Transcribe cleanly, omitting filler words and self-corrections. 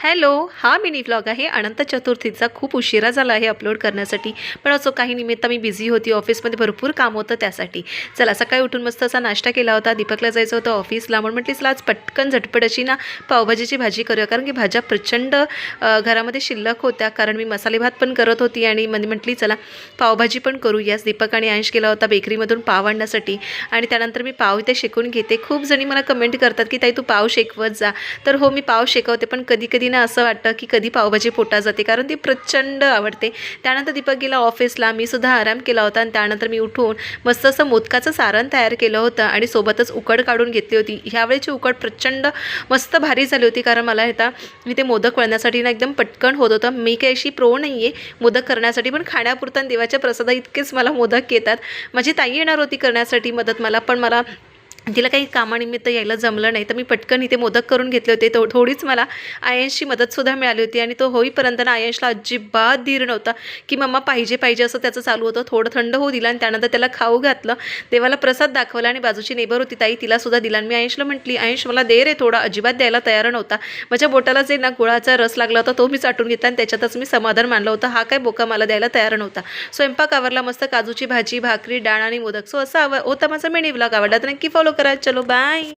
Hello, हा mini vlog आहे. अनंत चतुर्थीचा खूप उशिरा झाला आहे अपलोड करण्यासाठी, पण असो काही निमित्त मी बिझी होती. ऑफिसमध्ये भरपूर काम होतं त्यासाठी. चला सकाळी उठून मस्त असा नाश्ता केला होता. दीपकला जायचं होतं ऑफिसला, म्हणून म्हटली चला आज पटकन झटपट अशी ना पावभाजीची भाजी करूया, कारण की भाज्या प्रचंड घरामध्ये शिल्लक होत्या. कारण मी मसाले भात पण करत होती आणि म्हटली चला पावभाजी पण करूयास. दीपक आणि अंश गेला होता बेकरीमधून पाव आणण्यासाठी आणि त्यानंतर मी पाव इथे शेकून घेते. खूप जणी मला कमेंट करतात की ताई तू पाव शेकवत जा. तर हो, मी पाव शेकवते, पण कधी कधी ना असं वाटतं की कधी पावभाजी पोटात जाते, कारण ती प्रचंड आवडते. त्यानंतर दीपक गेला ऑफिसला, मी सुद्धा आराम केला होता आणि त्यानंतर मी उठून मस्त असं मोदकाचं सारण तयार केलं होतं आणि सोबतच उकड काढून घेतली होती. ह्यावेळेची उकड प्रचंड मस्त भारी झाली होती, कारण मला मी ते मोदक वळण्यासाठी ना एकदम पटकन होत होतं. मी काही अशी प्रो नाही आहे मोदक करण्यासाठी, पण खाण्यापुरता देवाच्या प्रसादा इतकेच मला मोदक येतात. माझी ताई येणार होती करण्यासाठी मदत मला, पण मला तिला काही कामानिमित्त यायला जमलं नाही, तर मी पटकन इथे मोदक करून घेतले होते. थोडीच मला आयंशची मदतसुद्धा मिळाली होती आणि तो होईपर्यंत ना आयंशला अजिबात धीर नव्हता की मम्मा पाहिजे पाहिजे असं त्याचं चालू होतं. थोडं थंड होऊ दिलं आणि त्यानंतर त्याला खाऊ घातलं, देवाला प्रसाद दाखवला आणि बाजूची नेबर होती ताई, तिलासुद्धा दिला. आणि मी आयंशला म्हटली आयंश मला दे रे थोडा, अजिबात द्यायला तयार नव्हता. माझ्या बोटाला जे ना गुळाचा रस लागला होता तो मी चाटून घेतला आणि त्याच्यातच मी समाधान मानलं होतं. हा काय बोका मला द्यायला तयार नव्हता. स्वयंपाक आवरला, मस्त काजूची भाजी, भाकरी, डाळ आणि मोदक. सो असा होता माझा मिनी व्लॉग. आवडला तर नक्की फॉलो करा. चलो बाय.